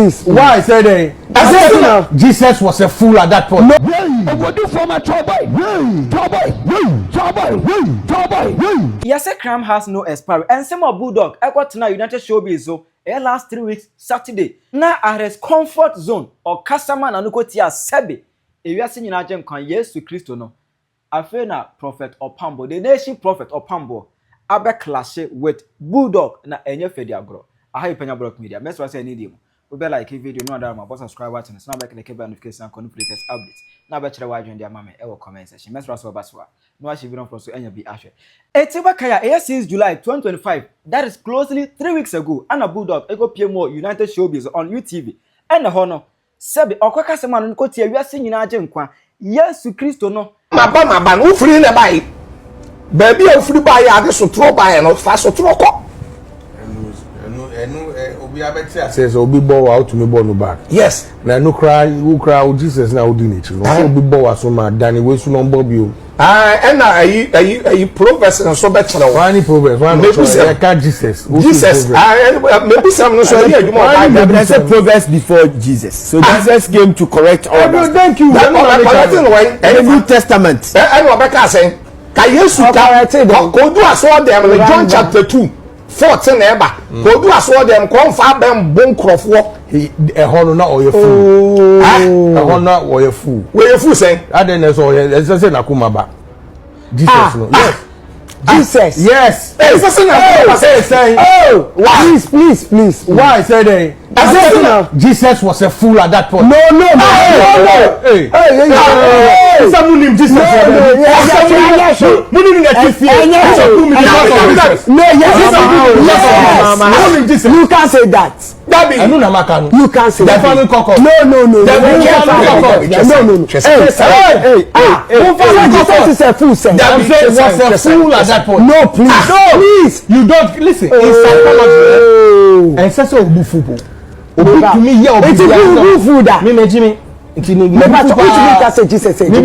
Why I said Jesus was a fool at that point. Yes, a crime has no expiry. And some of Bulldog, I got to know United Showbiz so last 3 weeks Saturday. Now at his comfort zone or customer and Nukotia Sebi. If you are seeing in gem can yes to Christo no. I feel now Prophet Opambour, the nation Prophet Opambour, abe clash with Bulldog na enye fediagro. I have Penyah block media. Best was I need him. We be like a video no other my subscribe button. It's not like the notification and latest updates. Now better watch on their mama ever comment section. Best was baswa. No she video from so any be ashe. Etiba kaya since July 2025. That is closely 3 weeks ago. And a Bulldog ego PMO United Showbiz on UTV. And the honor Sebi okwaka sema no kotia wiase nyina agye nkwa. Yesu Kristo no. Maba no free na bai. Baby o free bai ade so tro bai no fa so tro ko. Obi abeti says obi bow out to me born back. Yes. Na no cry, who cry Jesus na odi ni chi. No obi bow so ma dani we su no bobi o. And na ayi Proverbs and so better. Why Proverbs? Why maybe say Jesus? Jesus. Maybe some no so here you I said Proverbs before Jesus. So Jesus came to correct all that. Thank you. The New Testament. And Rebecca saying, "Can you go do as all them John chapter 2. 14 eba go do as all them come fa bem bon crofo e hono na oye fool hono na oye fool we fool say aden so oye say na kuma ba Jesus no Jesus yes say please why I said Jesus was a fool at that point. No. Someone named Jesus. You can't say that. You can't say that. Jesus is a fool. Was a fool at that point. No, please. You don't listen. In psychology, and so football. To me, yeah, it's a food that. Me Jimmy. Never say Jesus said. For me. You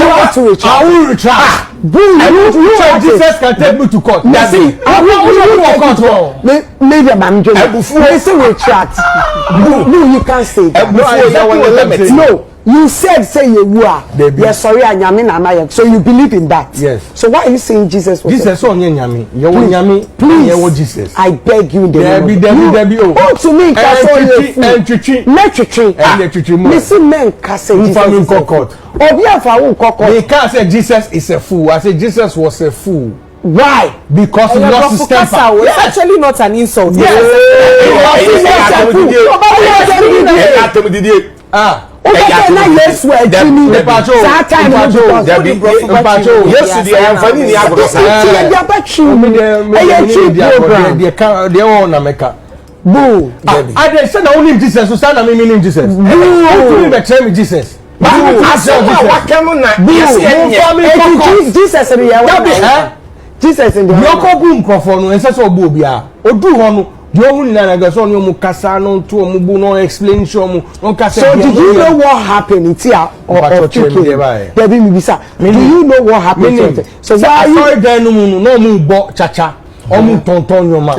want to retract. I will retract. Jesus can take me to court. Maybe I'm say retract. No, you can't say that. No. You said say you are. Yes, sorry, so you believe in that. Yes. So why are you saying Jesus was Jesus on Nyami? You want Nyami? Please, Jesus. I beg you, Debbie. Oh, to me, listen, men can't say Jesus is a fool. They can't say Jesus is a fool. I say Jesus was a fool. Why? Because he lost his temper. It's actually not an insult. Yes, we're Jimmy. Boo. I said I only Jesus. So stand me meaning Jesus. Who betray me Jesus? Jesus in the Yoko boom crofon and says Obia. Odu Hono. You no kasa no to omubu no explanation no kasa. So did you know what happened in Tia or do you know what happened? So why are you there no mu bo chacha omu tonton yoma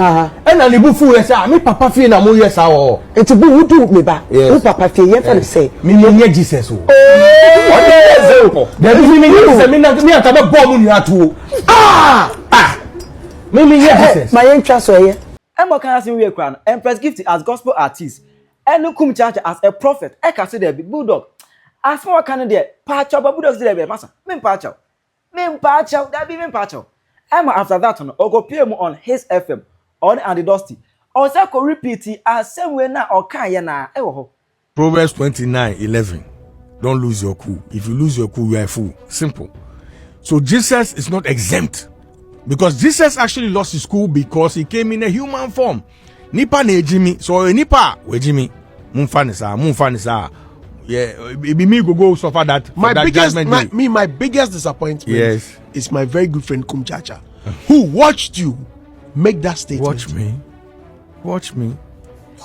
and an ibufu say me papa fie na mo yes awo it's a boo do me ba who papa fie ye for say me no Jesus o what there be me atabe bomb ni atu me Jesus my interest so here Emma can see we crown Empress Gifty as gospel artist and kum church as a prophet I can see there big Bulldog as for can there pacho Bulldog there be massa me pacho that be me pacho Emma after that on go PM on his FM on and the dusty or say ko repeat as same way na or kan ye na e wo ho Proverbs 29:11 don't lose your cool. If you lose your cool you are a fool. Simple. So Jesus is not exempt. Because Jesus actually lost his cool because he came in a human form. Nipa ne Jimmy, so nipa we Jimmy. Munfanisa. Yeah, me go suffer that. My biggest disappointment is my very good friend Kumchacha, who watched you make that statement. Watch me.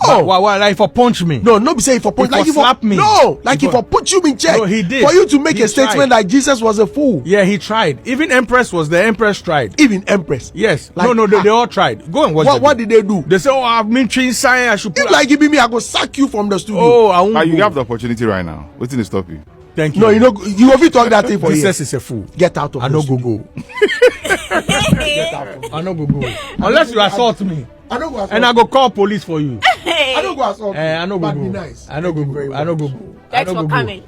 Oh, why? Like for punch me? No, be say for punch. Like for slap me? No, like if for put you in check. No, he did. For you to make a statement that Jesus was a fool. Yeah, he tried. Even Empress tried. Even Empress. Yes. Like, no, they all tried. Go and watch. What did they do? They say, "Oh, I've been trained science. I should put." If like giving me, I go sack you from the studio. Oh, I won't. Now you have the opportunity right now. What's in the stop you? Thank you. No, you have to talk that thing for you. Jesus is a fool. Get out of I the no studio. go. I no go. Unless you assault me. I don't go assault. And I go call police for you. I don't go assault. I no go. Be nice. I no go. I no go. Thanks for coming.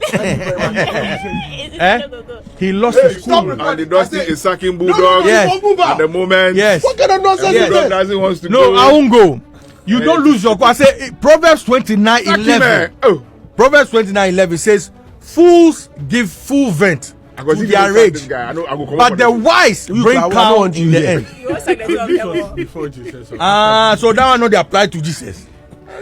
He lost his cool. And the Dusty is sacking Bulldog at the moment. Yes. What kind of nonsense is Bulldog this? doesn't want to No, go. I won't go. You don't lose your cool. I say Proverbs 29:11. Oh. Proverbs 29:11 says, "Fools give full vent I go to see their this rage, guy. I go come but up the with wise bring I calm want you in the here. end." Before Jesus. So that one not they apply to Jesus.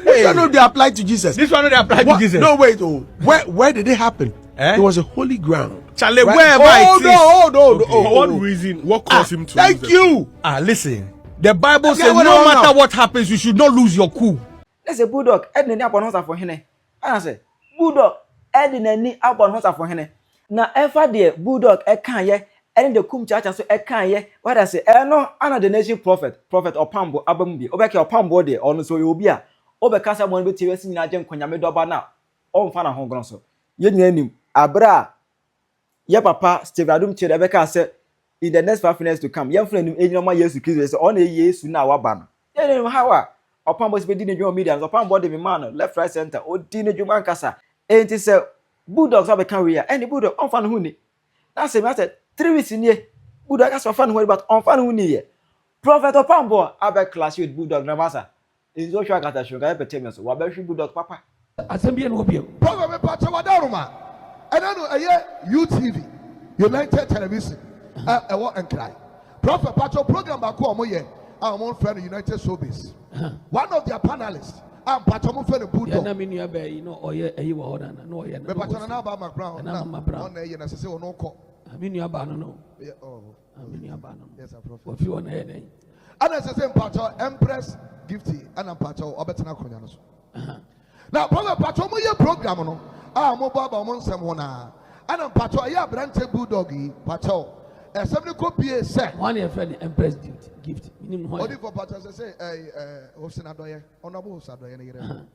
Which one they apply to Jesus? This one not they apply to What? Jesus. No, wait. Oh, where did it happen? Eh? It was a holy ground. Charlie, Right? wherever Oh it is. no! For what reason? What caused him to? Thank lose you. Listen. The Bible Okay, says what no about matter now? what happens, you should not lose your cool. Let's say Bulldog, Edna Abonhosa for hene. I say, Bulldog, Edna Abonhosa for hene. Now, ever there, Bulldog, ye, and the Kum Church, so ye, what I say, no, another the nation prophet Opambour, Abambi, Obeka Opambour, there, on so you'll be a Obekasa one with TV in Agent Konyame Dobana, on Fana Hongroso. Ye name Abra, ye papa, Steve Adum Chedebeka said, in the next 5 minutes to come, young friend, in my years to kiss, on a year soon now, Abana. Yeah, how Opambour is being your mediums, Opambour the man, left, right, center, or Dina Jumancasa. And it said, Bulldogs have a career, and the Bulldog on fan honey. That's a matter 3 weeks in here. Bulldog has for fun, but on fan honey. Prophet Opambour, I bet class with Bulldog Namasa. In social catastrophe, I bet tell us, what about Bulldog Papa? Asɛm bi no bi. Program Pacha Wadaruma. And I know a year UTV, United Television, a walk and cry. Prophet Pacha program back home, our own friend United Showbiz. One of their panelists, I'm Pacha Mufene Bulldog. Na me nua ba yi no ɔyɛ ɛyi wɔ hɔ na no ɔyɛ na. Me Pacha na ba Brown. Na ma Brown. On a say no call. Me nua ba no no. Oh, Me nua ba no. yes, I prophet. Ofi wɔ na yɛ dɛn. And I say Pacha Empress Gifty and I'm Pacha Obetana Konyanos. Now, Prophet Pacha mo ye program no. Mo ba ba mo nsɛm ho na. And I'm Pacha ya brante Bulldog yi Pacha. Somebody copy say. One yɛ fɛ no Empress Gift. Minim ho. Odi for Pacha say Hosina Doye. Honorable Hosina Doye ne yere.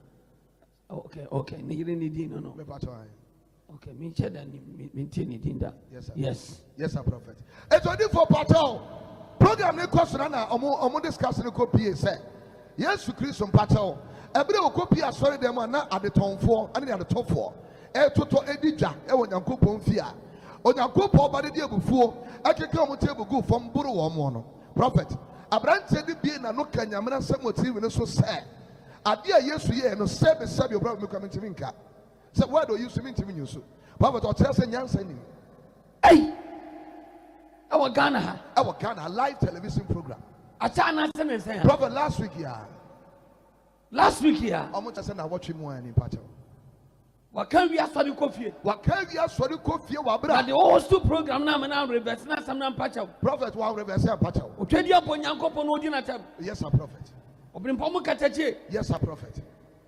Okay. Ne yere ne din no. Me Pacha. Okay, me che da me tie ne din da. Yes, sir. Yes. Yes, sir, prophet. It's only for Pacha. Program ne question na omo discuss ne copy say. Yes, Christ on Pacha. Every copy as sorry them na at the top 4 and at the top 4. Toto edija e wo Nyankopon fia. Onyankopon ba de ebufuo akeka mo table go from buru wo mo no. Prophet, abrante de bie na no kanyamena nsem o TV ne so say. Ade a Yesu ye no sebe obrabo me kwame ntimi nka. Say where do you see me ntimi nyuso. Prophet o tell say nyansa ni. Hey. Our Ghana. Our Ghana live television program. Acha na se ne sen. Prophet last week here. Last week here. Omo tell say na watch him one in Pacha. Wakan wi asɔre kofie. Wakawi asori kofie wa bra. Na the whole stu program na me na reverse na sam na mpacha. Prophet wa reverse Pacha. Otwadi apo Nyankopɔn no odi na tam. Yes, sir, prophet. Obrimpa mu katache. Yes, sir, prophet.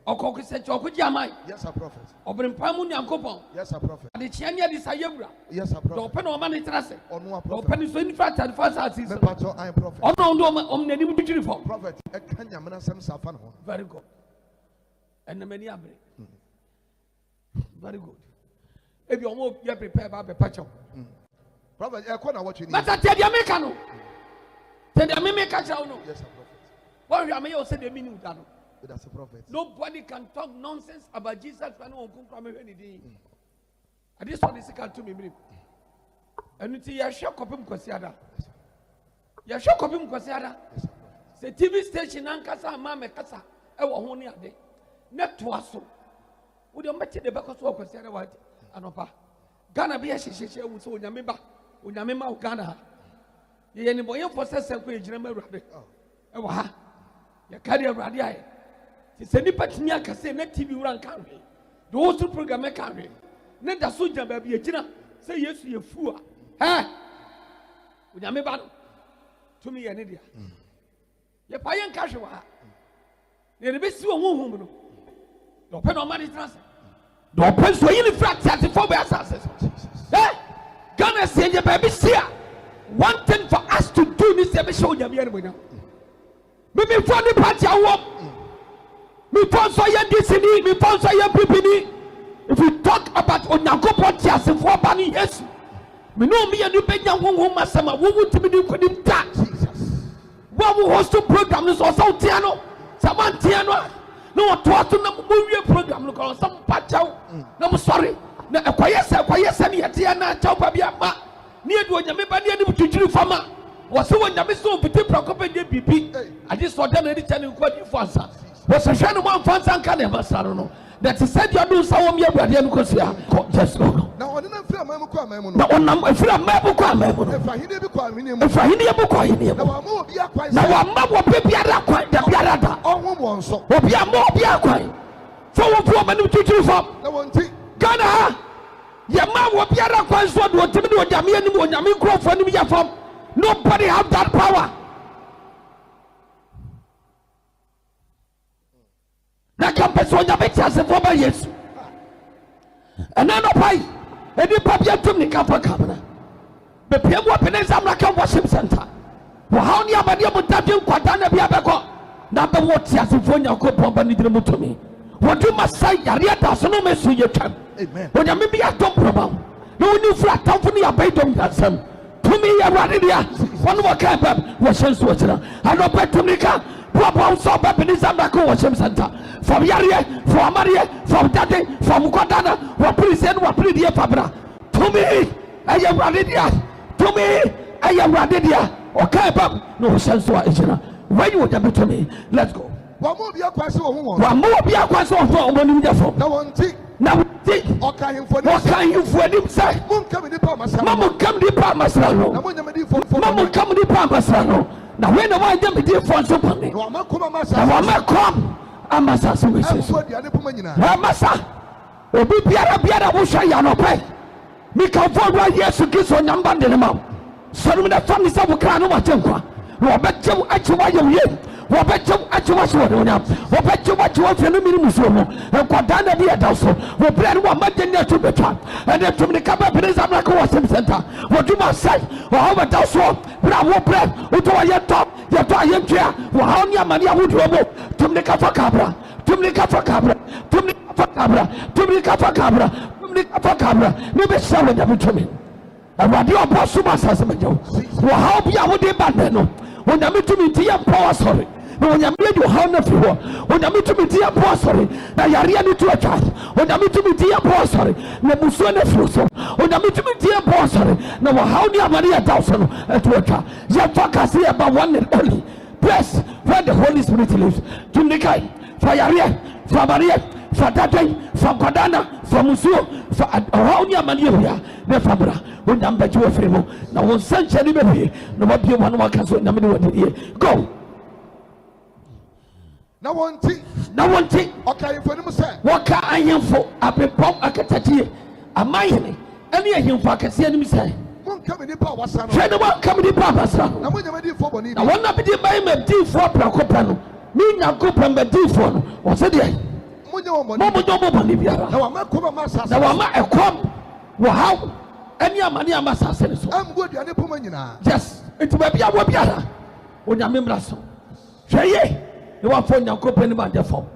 Ɔkɔkɔ sɛ ɔkɔgye amai. Yes, sir, prophet. Obrimpa mu Nyankopɔn. Yes, sir, prophet. Ade kyea ne ade sa yewura. Yes, sir, Na prophet. ɔpɛ na ɔma ne trase. Onu Na prophet. ɔpɛ ne so ni fa tade fa sa Me asisi. Pacha I am prophet. Ɔno ndo ɔm n'anim twitwiri fam. Prophet, e kan nyamena sem safa no. Very good. And many abre. Very good. If you want you prepare ba be pacha. Prophet, e ko na what you need. But tell the American no. Tell the American no. Yes, sir, prophet. What you may say the meaning that no. That's a prophet. Nobody can talk nonsense about Jesus when no come from anything. And this one is to me. And you see, you shall copy Mkosiada. You shall copy Mkosiada. The TV station Ankasa, Mama Kasa, Ewa Honi Ade. Net to us so. Would you make the back of Mkosiada white? Anopa. Ghana be a sheshe, so Yameba, Unyamema, Ghana. The anybody for Session, General Rabbit. Ewa. You carry a radia. Sɛ nipa tini aka sɛ na TV wura nka hwee de wo so program ka hwee ne da so gya baabi agyina sɛ Yesu yɛ fu a onyame ba no tumi yɛ ne dia yɛ pa yɛ nka hwee wɔ ha ne be si wo honhom no do pe no mani trans do pe so yin frat at for be asase Ghana say ye baby see one thing for us to do this be show nyame ene monya me for the party awo me for so ye disini me for so ye pipini. If we talk about Onyankopon tiase for bani Yesu me no me anu benya honhom masama wo wutimi di kodim ta Jesus wo host program no so tiano saman tiano no to to na mo wie program no ko some pachaw na mo sorry na ekoyese ne yete na chaw pa bia ma ne edu onyame ba ne adu tutwiri fama wo se onyame so biti prokope de bibi ade so dem na di chane ko di fo ansa wo se hwe no mo anfansa nka ne masaro no that said you do so me abade no kosia just go na one na mfira mamu kwa mamu no na onam mfira mamu kwa mamu no efa hine bi kwa hine mu efa hine bi kwa hine na wa ma obi akwan na wa ma wo pe biara kwa da biara da ohun mo nso obi ama obi akwan so wo fu manu twitwiri fam na wonti Ghana ha ya ma wo biara kwa so do otimi do onyame anim onyame nkrofo anim ya fam nobody have that power. Na campus on the beaches for by yes. And then a pie, and you pop your tummy camper camera. The PM weapon is American Worship Center. Well, how near my dear Mutabi Quadana Biabaco? Number what Yasifonia could pump and need to me. What you must say, Yariata, so no mess with your time. Amen. When you may be a top problem, no new flat company obeyed them that some. To me, you're right here. One more camp was Swaziland. I don't bet to Nika. Papa so baby ni Zamako Worship Center. From Yarie, from Marie, from Daddy, from Quadana, what please and what please dear Fabra. To me, I am Radidia. To me, I am Radidia. Okay, Bob, no sense to Ajina. When you would have to me, let's go. One more be a question of one more be a question of one in the phone. No one think. Now, think. What can you for him say? Mum come in the Palmas. Mamma come the Palmas. Mamma come the Palmas. Now when I want them to do for something, I want to come. I'm a Massa. Obi biara wo hwa ya no pai. Mi kan for right Yesu Kristo nyamba de ma. So me da family sa wo kra no ma chenkwa. Wo betem achiwa ye. Wo betem achiwa so de onya. Wo betem achiwa fe no mi muso mo. Enkwada na bi eda so. Wo bre no ma de ne to betwa. And the to me ka ba pres America Worship Center. Wo do ma sai. Wo ha ba da so. Bra wo bre. Wo to ye top. Ye to ye twa. Wo ha nya mani a wo do mo. To me ka fa kabra. To me ka fa kabra. To me Cabra, to me Cabra, maybe seven of to me. And what you are possible as a major. Well, how be I would abandon when I meet to me, dear power, sorry. When I made you how if you were, when I meet to me, dear power, sorry. Now you are really to a child. When I meet to me, dear power, sorry. No Musona Fruso. When I meet to me, dear power, sorry. Now how near Maria Dawson at work. Yafaka say about one and only. Bless where the Holy Spirit lives. To Nikai, Fire, Maria. For that day, from Kadana, from Musu, for around your Mania, the Fabra, when number two of Fremo. Now, one century, maybe, no more be one more castle, no matter here. Go. No one thing. Okay, for them, sir. What can I am for? I've been pop a catati. A mine, any of him for can see him say. Won't come in the power, son. Friend, what come in the papa, son? I want to be for Bonnie. I want to be the man, deep for Procopano. Me, now go from the deep one. Or said, Momo dobo bani biara. Na wama ekom. Wow. Any amani amasa sene so. Am go diane poma nyina. Yes. Enti ba bia wo biara. Onyame mraso. Hweye. Ne wa fo nyankopɛ ni ma de fom.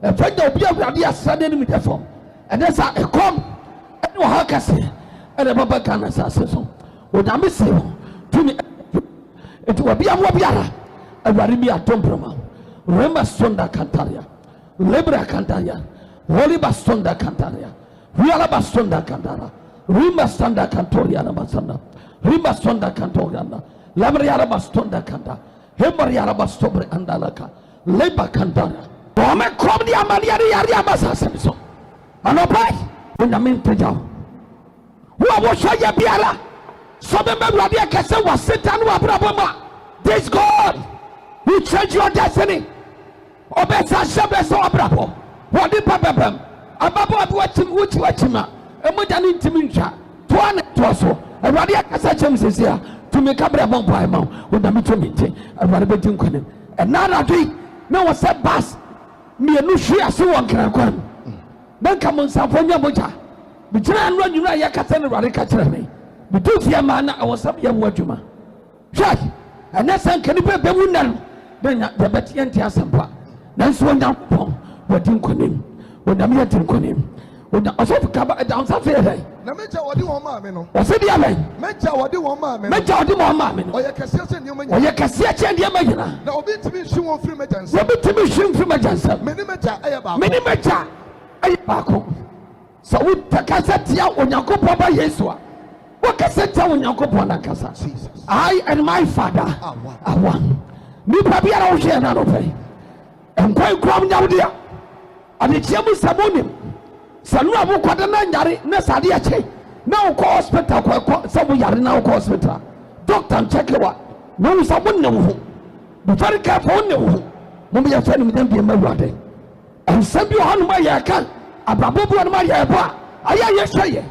E fa da obi awurade asade ni mi de fom. Ene sa ekom. Ene wo ha kase. Ene baba kana sa so. Onyame se wo. Tumi. Enti wa bia wo biara. Awurade bi atomproma. Remember sonda kantaria. Lebra Cantaria, Holy Bastonda Cantaria, Riala Bastonda Cantara, Rima Sanda Cantoriana Basanda, Rima Sonda Cantoriana, Lamriara Bastonda Canta, Hemariara Bastobre Andalaka, Leba Cantaria, Rome Comdia Maria Yamasa Samson, Anopai, when I mean to you. Who was Shaya Biala? So the Radia Casa was Satan Wabrabama. This God will change your destiny. Obesa shabe so abrabo wodi bababam ababo abuachim uchi wachima emoja ni ntimi ntwa to ana to so awade akasa chem sesia to me kabra bon pai ma wona mi to mi nte awade be tin kwanem and na radui na wo se bas mienu hwe ase won krankwan na nka mo nsamfo nya moja bijira anu anwura ya kata ne rade ka kire me bidu fie ma na awosam ya mu adwuma hwai ana san kani be be munal na nya de betie ntia asempa nanso wonya pon wadi nkonim wonam ya tin konim wona osofu kaba down safe dai na meja wodi won ma me no wose dia men meja wodi won ma me no meja wodi mo ma me no oye kase se nneoma nya oye kase che ndia ma nyina na obi timi hwe won free meja nsa obi timi hwe free meja nsa meni meja aya ba meni meja aya ba ko so wo takasa tia onyankopon ba Yesu a wo kase tia onyankopon na kasa Jesus I and my father are one mi pa bia na wo hwe na no pe enkwai krom nya wo dia ade tia mu samonim sanu abu kwada na nyare na sade ache na wo hospital ko sabu yare na wo hospital doctor check wa na wo sabu ne wo be very careful ne wo mo be fa ni me dem bi ma wade en sabi o hanu ma ya ka abrabo bu na ma ya ba aya ye hweye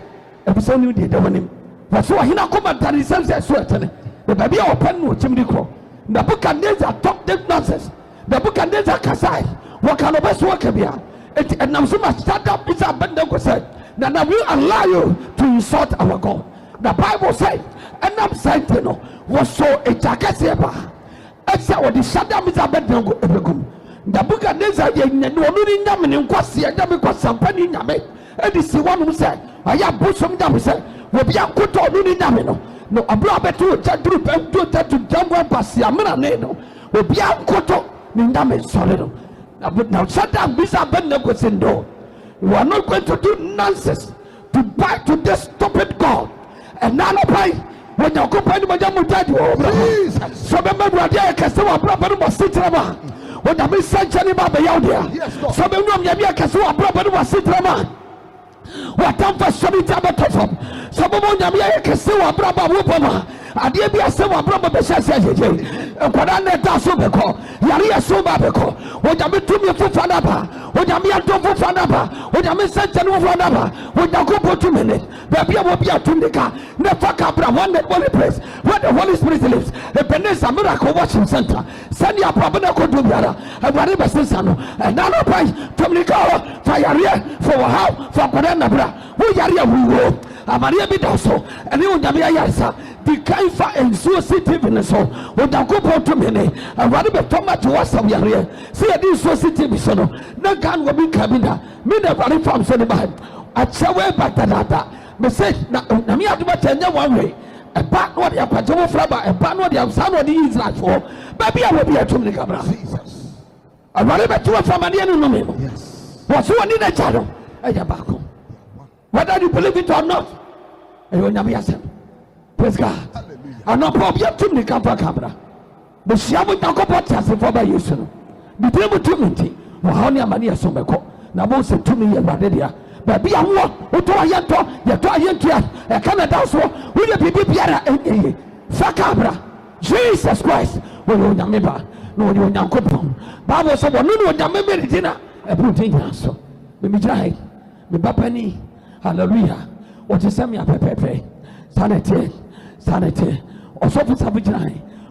e bi so ni de wonim wa so hina ko ma tari sense so etene e ba bia o pen no chimdi ko na buka neza talk that nonsense na buka neza kasai wa kan obeso ka bia and now so much start up is a band of said that we allow you to insult our God. The Bible said, and I'm saying was so a jackaseba. Except what the shadow is a band of Ebegum. The book of Neza, no in Yamin in Kwasi, and Yamiko Sampani Yame. And this is one who said, I have put some damage, will be a good or in Yamino. No, a brother to a group and to Jamwa Pasia Neno will be a koto in Yamin Solido. Now shut down this abandoned. You are not going to do nonsense to back to this stupid God. And now pay when you go by the Majamu. So remember I can say what proper was Citrama. When I miss Sanchani Baba Yaudia. So remember Yamia Casua proper was Citrama. What time for Shabby Tabatofum? So Yamia Casua Braba Wupama. Adie bia se wa braba be sese jeje enkwada na ta so beko yare so ba beko oja me tumi fufa na ba oja me ato fufa na ba oja me sanje no fufa na ba oja ko potu mene ba bia wo bia tundika na faka bra one the holy place where the Holy Spirit lives the Penyah miracle watching center send ya braba na ko do biara aware be sensa no na no pai tumika fa yare for how for kwada na bra wo yare awuwo amaria bi da so ene oja me ayarsa the kaifa and so city so what I go to me I rather be format to us of your see this so city so no can go be cabina me the very farm so the Bible at Chawe Batanata message na me adu ba one way a back what ya pajo flaba a back what ya son what the Israel for baby I will be a tumni cabra Jesus I rather be to a family no me yes what's one in a channel aya back whether you believe it or not you will never say praise God. And no problem to me camera camera. But she haven't talked about us for by you. The table to me, Mahania Mania Someko. Now, most to me, and Badia. But be a war, who to a yato, Yato, a Canada, so will you be Piara and Facabra? Jesus Christ, will you remember? No, you don't come. Baba said, no, no, remember dinner. A putting answer. Be dry. Be Bapani. Hallelujah. What is Samia Pepe? Sanity. Also for Savage,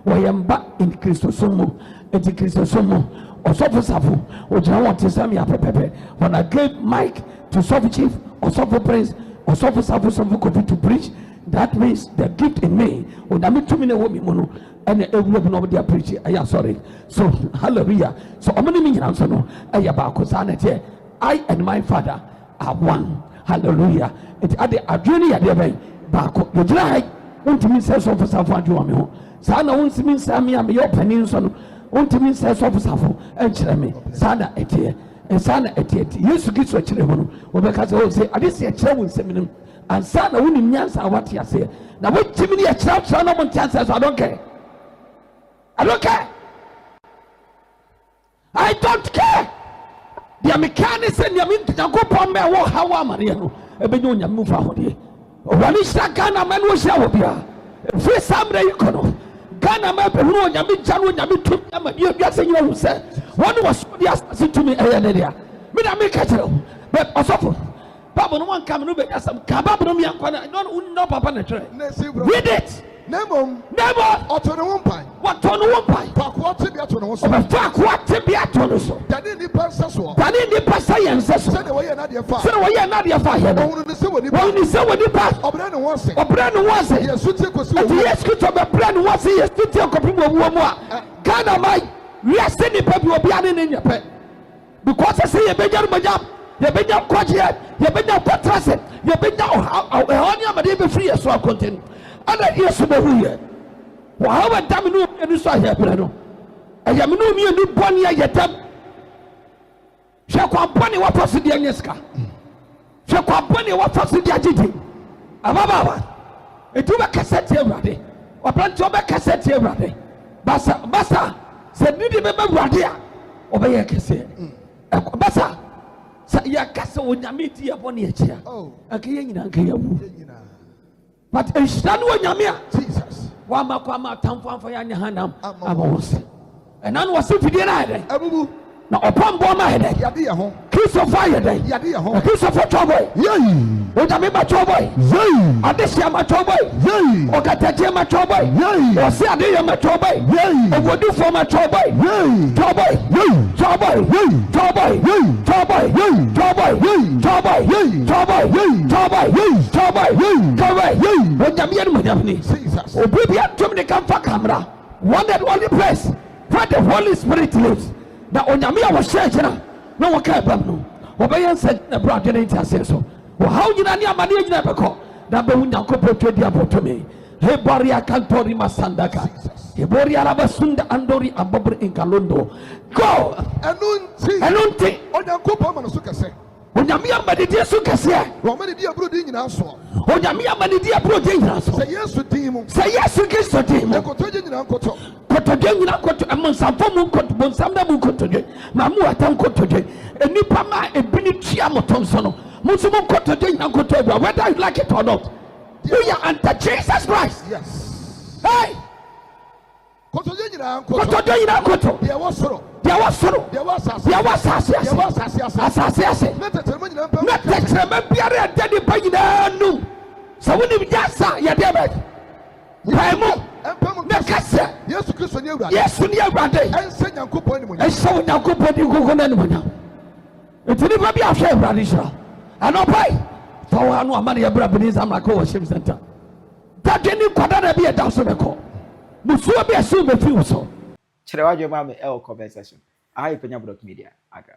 why am back in Christosomo, and Christosomo, also for Safu, which I want to Samia Pepe. When I gave Mike to Sofu Chief, or Sofu Prince, or Sofu Safu Kofi to preach, that means the gift in me. When I meet 2 minute women, and everyone over there preaching, I am sorry. So, hallelujah. So, I'm going to answer no. I about sanity. I and my father are one. Hallelujah. It's at the journey at the way. Bako you dry want to mean says of Safu do me ho sana won mean Sammy am your penin want to mean says of Safu and chere sana etie and sana etie yesu giso chere ho no obeka say adisi e chere won seminim and sana won nyansa what ya say na what chimini e chere no mon chance so I don't care the mechanics and yamin go pombe wo hawa maria no ebenyo nyamu fa hodie Wanisha Ghana man was Yawabia. Free Sabre Econo. Ghana man, Peru, Yami Janu, Yami Tum, you are saying you said. One was the to me, Ayanedia. Mina make a but also Papa, no one come over some Kababromi and Kwana. Don't know Papa. Read it. Nemo. Autonomumpai. What Tonumpai? Paquatibia Tonoso. Paquatibia Tonoso. That in the Passaso. That in the Passayan says, Send away another fire. Send away another fire. Only the same with the past. Obrano was it. Obrano was it. Yes, yes, could have a plan was it. Yes, to tell Copimo. Ghana, my. We are sending people will be in your pet. Because I say a better job. You been down quadriad, you been down quadraset, you been down how many be free as well content. And I hear some who yet. Well, how a damn new and you saw here, Brano. I am no me a new bunny yet. Shall company what was the Agneska? Shall company what was the Agiti? Ababa. A two cassette here, Raddy. Or plant to a cassette here, Raddy. Bassa said, Did you remember Radia? Obey a cassette. Bassa. Ya kasa onyameti abone achia akeye nyina nkaya wu but ehdan onyamia Jesus wa makwa tamfo amfa ya nyahanam abawose enan wase fidie na ade abubu na Opambour ma ade yade ye ho Christopher ade yade ye ho Christopher Choboy yey onyame ba Choboy yey adesia ma Choboy yey okatatie ma Choboy yey ose ade ye ma Choboy yey ogodu fo ma Choboy yey Choboy yey Choboy yey Choboy yey Choboy yey Choboy yey Choboy yey Choboy yey Choboy yey Choboy yey Choboy yey onyame ye mo nyamni Jesus obi bia tum ne kan fa camera one and only place where the Holy Spirit lives. Na onyame a wo hyɛkyerɛ na wo ka bam no obɛyɛ nsɛ na bra de ne ntase so wo haw nyina ne amane nyina bɛkɔ na bɛhu nyankopɔ twadi abotome he boria kantori masandaka he boria rabasunda andori abobri inkalondo go enunti onyankopɔ ma no so kɛsɛ onyame amadedi so kɛsɛ onyame di aburo di nyina so onyame amadedi aburo di nyina so sɛ Yesu din mu sɛ Yesu Kristo din mu ekotoje nyina nkɔtɔ kotodwe nyina koto amonsamfo mu koto bonsam mu kotodwe ma mu atam kotodwe enipa ma ebini tua motonso no mu so mu kotodwe nyina kotodwe whether you like it or not we are under Jesus Christ. Yes. Hey, kotoje nyina nkɔtɔ kotodwe nyina koto deɛ wɔ soro deɛ wɔ soro deɛ wɔ asase deɛ wɔ asase deɛ wɔ asase asase ase na tɛtɛrɛma nyina mpɛ na tɛkyerɛma biara ɛda nipa nyinaa num sɛ wonim gyasa yɛdeɛ bɛ pae mu na kasa Yesu Kristo ni awurade Yesu ni awurade ɛnsɛ nyankopɔn ni mo nya ɛhyɛ wo nyankopɔn di nkoko no animonyam nti nipa bi ahwɛ awurade hyira anɔpae fa wo ano ama ne yɛbrɛ bene nsam akɔ wɔ hyɛm center dade ne kwada na bi ɛda so bɛkɔ musuo bi ɛso bɛfiri wo so kyerɛ wadwe ma me ɛwɔ comment section aha yɛ Penyah Bulldog Media aga